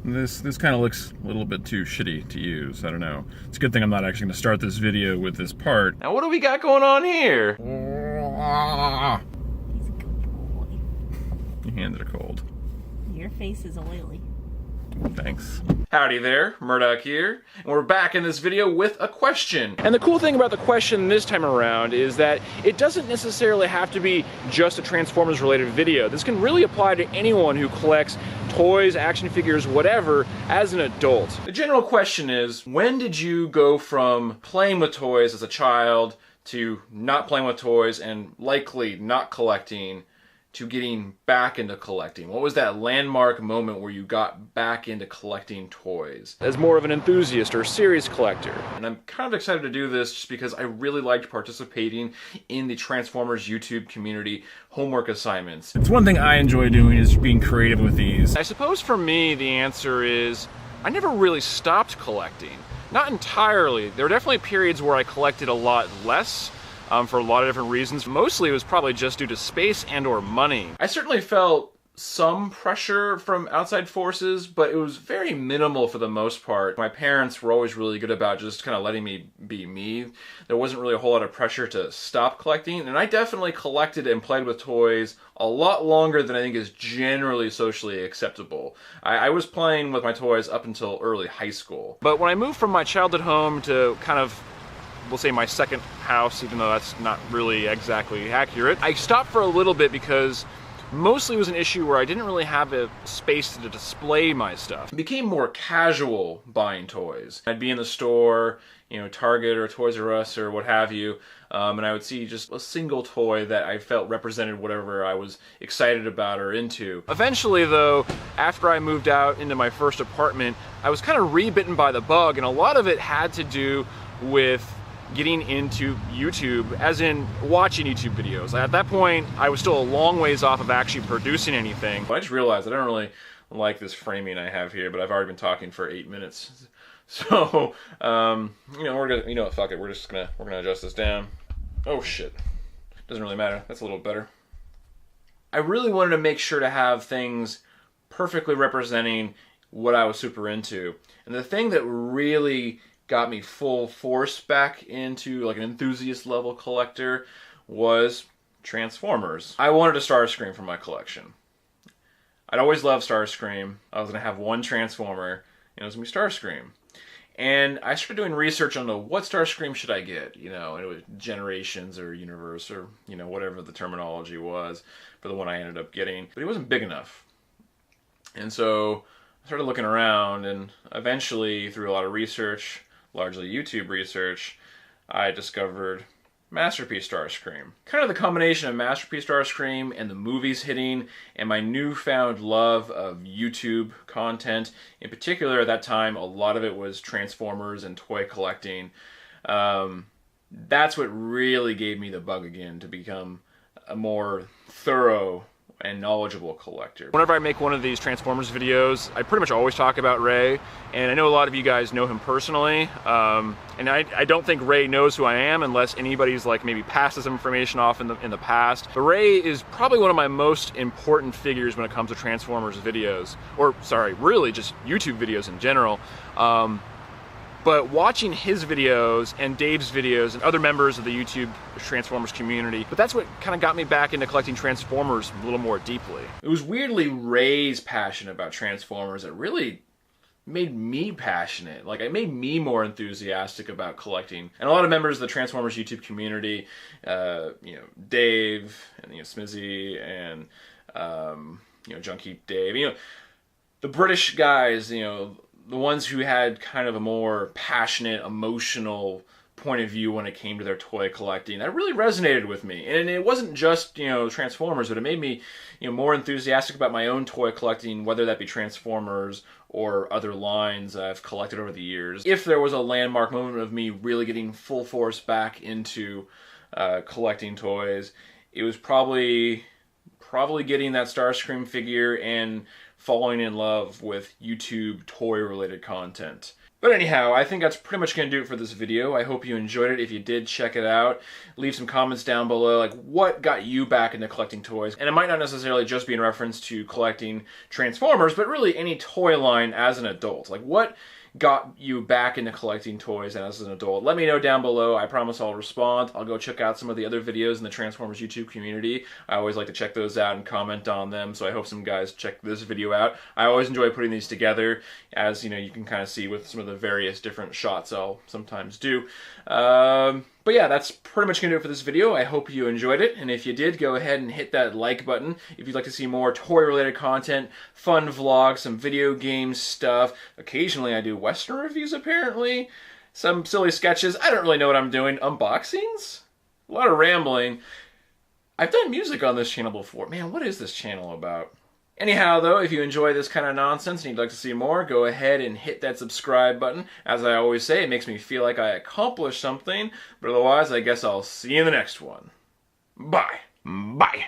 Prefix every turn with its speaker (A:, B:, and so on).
A: This kind of looks a little bit too shitty to use. I don't know. It's a good thing I'm not actually going to start this video with this part. Now what do we got going on here?
B: He's a good boy.
A: Your hands are cold.
B: Your face is oily.
A: Thanks. Howdy there, Murdoch here, and we're back in this video with a question. And the cool thing about the question this time around is that it doesn't necessarily have to be just a Transformers related video. This can really apply to anyone who collects toys, action figures, whatever, as an adult. The general question is, when did you go from playing with toys as a child to not playing with toys and likely not collecting to getting back into collecting? What was that landmark moment where you got back into collecting toys as more of an enthusiast or serious collector? And I'm kind of excited to do this just because I really liked participating in the Transformers YouTube community homework assignments. It's one thing I enjoy doing is being creative with these. I suppose for me the answer is I never really stopped collecting. Not entirely. There were definitely periods where I collected a lot less. For a lot of different reasons. Mostly it was probably just due to space and or money. I certainly felt some pressure from outside forces, but it was very minimal for the most part. My parents were always really good about just kind of letting me be me. There wasn't really a whole lot of pressure to stop collecting, and I definitely collected and played with toys a lot longer than I think is generally socially acceptable. I was playing with my toys up until early high school. But when I moved from my childhood home to kind of, we'll say, my second house, even though that's not really exactly accurate, I stopped for a little bit because mostly it was an issue where I didn't really have a space to display my stuff. It became more casual buying toys. I'd be in the store, you know, Target or Toys R Us or what have you, and I would see just a single toy that I felt represented whatever I was excited about or into. Eventually though, after I moved out into my first apartment, I was kind of re-bitten by the bug, and a lot of it had to do with getting into YouTube, as in watching YouTube videos. At that point, I was still a long ways off of actually producing anything. I just realized I don't really like this framing I have here, but I've already been talking for 8 minutes. So, you know, we're gonna, you know what, fuck it, we're gonna adjust this down. Oh shit. Doesn't really matter. That's a little better. I really wanted to make sure to have things perfectly representing what I was super into. And the thing that really got me full force back into like an enthusiast level collector was Transformers. I wanted a Starscream for my collection. I'd always loved Starscream. I was gonna have one Transformer, and it was gonna be Starscream. And I started doing research on what Starscream should I get, you know, and it was Generations or Universe or, you know, whatever the terminology was for the one I ended up getting. But he wasn't big enough. And so I started looking around, and eventually through a lot of research, largely YouTube research, I discovered Masterpiece Starscream. Kind of the combination of Masterpiece Starscream and the movies hitting and my newfound love of YouTube content. In particular, at that time, a lot of it was Transformers and toy collecting. That's what really gave me the bug again to become a more thorough and knowledgeable collector. Whenever I make one of these Transformers videos, I pretty much always talk about Ray, and I know a lot of you guys know him personally, and I don't think Ray knows who I am unless anybody's like maybe passed this information off in the past. But Ray is probably one of my most important figures when it comes to Transformers videos, or sorry, really just YouTube videos in general. But watching his videos and Dave's videos and other members of the YouTube Transformers community, but that's what kind of got me back into collecting Transformers a little more deeply. It was weirdly Ray's passion about Transformers that really made me passionate. Like, it made me more enthusiastic about collecting. And a lot of members of the Transformers YouTube community, you know, Dave and, you know, Smizzy and, you know, Junkie Dave, you know, the British guys, you know, the ones who had kind of a more passionate, emotional point of view when it came to their toy collecting, that really resonated with me. And it wasn't just, you know, Transformers, but it made me, you know, more enthusiastic about my own toy collecting, whether that be Transformers or other lines I've collected over the years. If there was a landmark moment of me really getting full force back into collecting toys, it was probably getting that Starscream figure, and falling in love with YouTube toy-related content. But anyhow, I think that's pretty much going to do it for this video. I hope you enjoyed it. If you did, check it out. Leave some comments down below, like what got you back into collecting toys. And it might not necessarily just be in reference to collecting Transformers, but really any toy line as an adult. Like what got you back into collecting toys as an adult? Let me know down below. I promise I'll respond. I'll go check out some of the other videos in the Transformers YouTube community. I always like to check those out and comment on them, so I hope some guys check this video out. I always enjoy putting these together, as you know, you can kind of see with some of the various different shots I'll sometimes do. But yeah, that's pretty much going to do it for this video. I hope you enjoyed it, and if you did, go ahead and hit that like button. If you'd like to see more toy-related content, fun vlogs, some video game stuff. Occasionally I do Western reviews, apparently. Some silly sketches. I don't really know what I'm doing. Unboxings? A lot of rambling. I've done music on this channel before. Man, what is this channel about? Anyhow, though, if you enjoy this kind of nonsense and you'd like to see more, go ahead and hit that subscribe button. As I always say, it makes me feel like I accomplished something, but otherwise, I guess I'll see you in the next one. Bye. Bye.